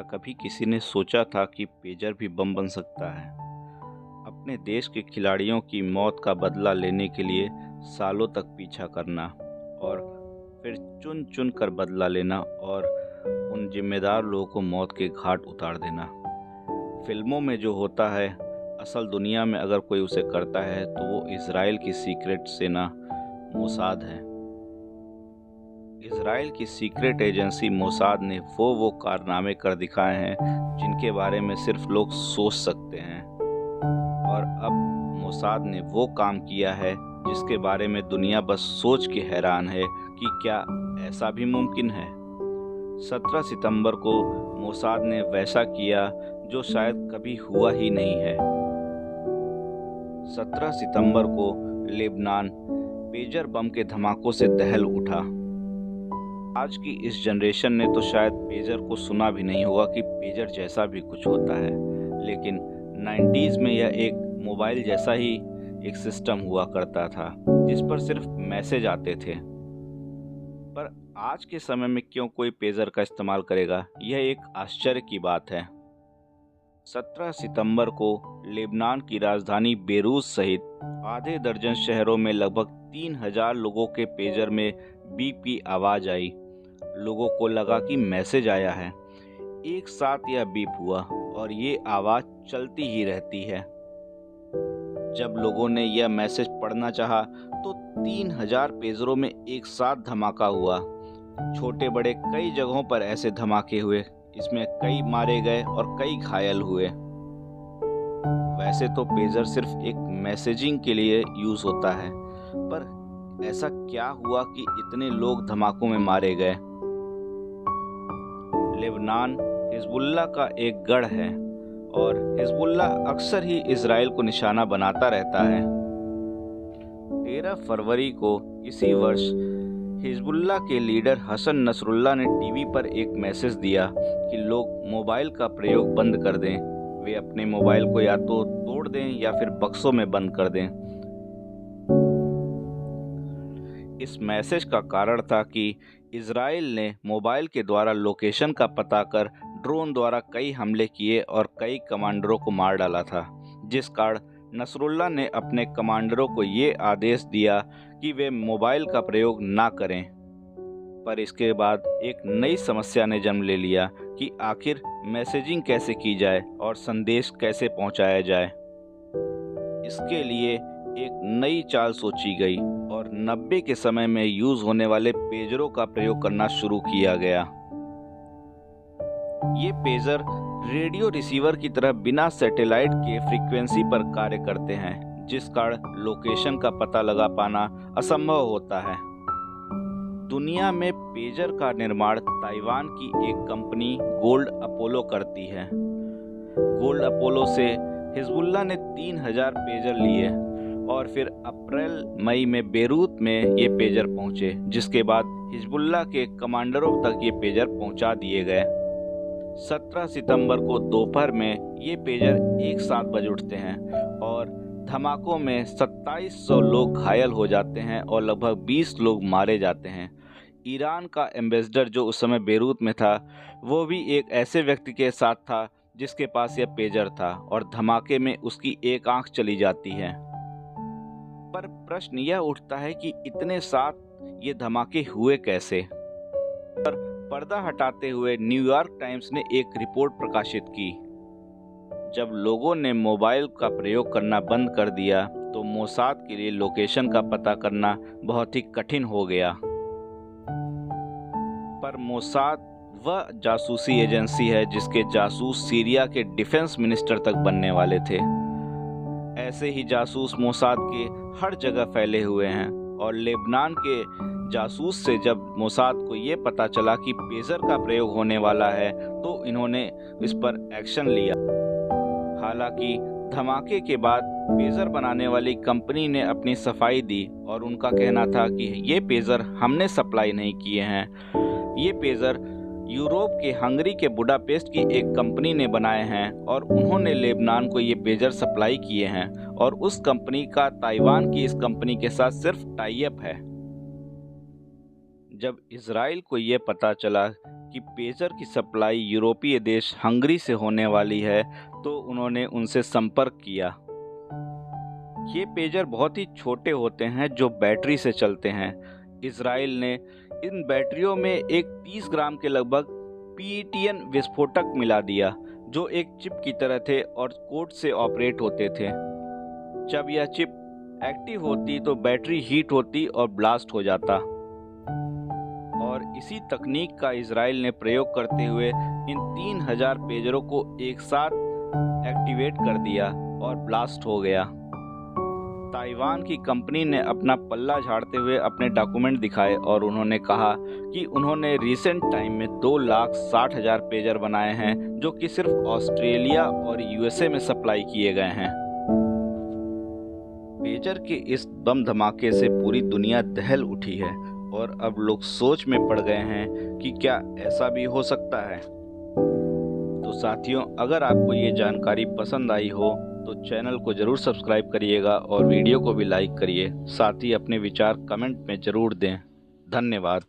कभी किसी ने सोचा था कि पेजर भी बम बन सकता है? अपने देश के खिलाड़ियों की मौत का बदला लेने के लिए सालों तक पीछा करना और फिर चुन चुन कर बदला लेना और उन जिम्मेदार लोगों को मौत के घाट उतार देना। फिल्मों में जो होता है, असल दुनिया में अगर कोई उसे करता है तो वो इजराइल की सीक्रेट सेना मोसाद है। इजराइल की सीक्रेट एजेंसी मोसाद ने वो कारनामे कर दिखाए हैं जिनके बारे में सिर्फ लोग सोच सकते हैं, और अब मोसाद ने वो काम किया है जिसके बारे में दुनिया बस सोच के हैरान है कि क्या ऐसा भी मुमकिन है। 17 सितंबर को मोसाद ने वैसा किया जो शायद कभी हुआ ही नहीं है। 17 सितंबर को लेबनान पेजर बम के धमाकों से दहल उठा। आज की इस जनरेशन ने तो शायद पेजर को सुना भी नहीं होगा कि पेजर जैसा भी कुछ होता है, लेकिन 90s में यह एक मोबाइल जैसा ही एक सिस्टम हुआ करता था जिस पर सिर्फ मैसेज आते थे। पर आज के समय में क्यों कोई पेजर का इस्तेमाल करेगा, यह एक आश्चर्य की बात है। 17 सितंबर को लेबनान की राजधानी बेरूत सहित आधे दर्जन शहरों में लगभग 3000 लोगों के पेजर में बीपी आवाज आई। लोगों को लगा कि मैसेज आया है। एक साथ यह बीप हुआ और ये आवाज चलती ही रहती है। जब लोगों ने यह मैसेज पढ़ना चाहा तो 3000 पेजरों में एक साथ धमाका हुआ। छोटे बड़े कई जगहों पर ऐसे धमाके हुए, इसमें कई मारे गए और कई घायल हुए। वैसे तो पेजर सिर्फ एक मैसेजिंग के लिए यूज होता है, पर ऐसा क्या हुआ कि इतने लोग धमाकों में मारे गए? लेबनान हिजबुल्लाह का एक गढ़ है और हिजबुल्लाह अक्सर ही इजराइल को निशाना बनाता रहता है। 13 फरवरी को इसी वर्ष हिजबुल्लाह के लीडर हसन नसरुल्लाह ने टीवी पर एक मैसेज दिया कि लोग मोबाइल का प्रयोग बंद कर दें। वे अपने मोबाइल को या तो तोड़ दें या फिर बक्सों में बंद कर दें। इस मैसेज का कारण था कि इजराइल ने मोबाइल के द्वारा लोकेशन का पता कर ड्रोन द्वारा कई हमले किए और कई कमांडरों को मार डाला था, जिस कारण नसरुल्लाह ने अपने कमांडरों को ये आदेश दिया कि वे मोबाइल का प्रयोग ना करें। पर इसके बाद एक नई समस्या ने जन्म ले लिया कि आखिर मैसेजिंग कैसे की जाए और संदेश कैसे पहुंचाया जाए। इसके लिए एक नई चाल सोची गई और 90 के समय में यूज होने वाले पेजरों का प्रयोग करना शुरू किया गया। ये पेजर रेडियो रिसीवर की तरह बिना सैटेलाइट के फ्रीक्वेंसी पर कार्य करते हैं, जिस कारण लोकेशन का पता लगा पाना असंभव होता है। दुनिया में पेजर का निर्माण ताइवान की एक कंपनी गोल्ड अपोलो करती है। गोल्ड अपोलो से हिजबुल्लाह ने 3000 पेजर लिए और फिर अप्रैल मई में बेरूत में ये पेजर पहुंचे, जिसके बाद हिजबुल्लाह के कमांडरों तक ये पेजर पहुंचा दिए गए। 17 सितंबर को दोपहर में ये पेजर एक साथ बज उठते हैं और धमाकों में 2700 लोग घायल हो जाते हैं और लगभग 20 लोग मारे जाते हैं। ईरान का एम्बेसडर जो उस समय बेरूत में था, वो भी एक ऐसे व्यक्ति के साथ था जिसके पास यह पेजर था और धमाके में उसकी एक आंख चली जाती है। पर प्रश्न यह उठता है कि इतने साथ ये धमाके हुए कैसे? पर पर्दा हटाते हुए न्यूयॉर्क टाइम्स ने एक रिपोर्ट प्रकाशित की। जब लोगों ने मोबाइल का प्रयोग करना बंद कर दिया तो मोसाद के लिए लोकेशन का पता करना बहुत ही कठिन हो गया। पर मोसाद वह जासूसी एजेंसी है जिसके जासूस सीरिया के डिफेंस मिनिस्टर तक बनने वाले थे। ऐसे ही जासूस मोसाद के हर जगह फैले हुए हैं और लेबनान के जासूस से जब मोसाद को ये पता चला कि पेजर का प्रयोग होने वाला है तो इन्होंने इस पर एक्शन लिया। हालांकि धमाके के बाद पेजर बनाने वाली कंपनी ने अपनी सफाई दी और उनका कहना था कि ये पेजर हमने सप्लाई नहीं किए हैं। ये पेजर यूरोप के हंगरी के बुडापेस्ट की एक कंपनी ने बनाए हैं और उन्होंने लेबनान को ये पेजर सप्लाई किए हैं और उस कंपनी का ताइवान की इस कंपनी के साथ सिर्फ टाई अप है। जब इजराइल को ये पता चला कि पेजर की सप्लाई यूरोपीय देश हंगरी से होने वाली है तो उन्होंने उनसे संपर्क किया। ये पेजर बहुत ही छोटे होते हैं जो बैटरी से चलते हैं। इजराइल ने इन बैटरियों में एक 30 ग्राम के लगभग PETN विस्फोटक मिला दिया जो एक चिप की तरह थे और कोड से ऑपरेट होते थे। जब यह चिप एक्टिव होती तो बैटरी हीट होती और ब्लास्ट हो जाता, और इसी तकनीक का इजराइल ने प्रयोग करते हुए इन 3000 पेजरों को एक साथ एक्टिवेट कर दिया और ब्लास्ट हो गया। ताइवान की कंपनी ने अपना पल्ला झाड़ते हुए अपने डॉक्यूमेंट दिखाए और उन्होंने कहा कि उन्होंने रिसेंट टाइम में 2,60,000 पेजर बनाए हैं जो कि सिर्फ ऑस्ट्रेलिया और USA में सप्लाई किए गए हैं। पेजर के इस बम धमाके से पूरी दुनिया दहल उठी है और अब लोग सोच में पड़ गए हैं कि क्या ऐसा भी हो सकता है। तो साथियों, अगर आपको ये जानकारी पसंद आई हो तो चैनल को ज़रूर सब्सक्राइब करिएगा और वीडियो को भी लाइक करिए। साथ ही अपने विचार कमेंट में ज़रूर दें। धन्यवाद।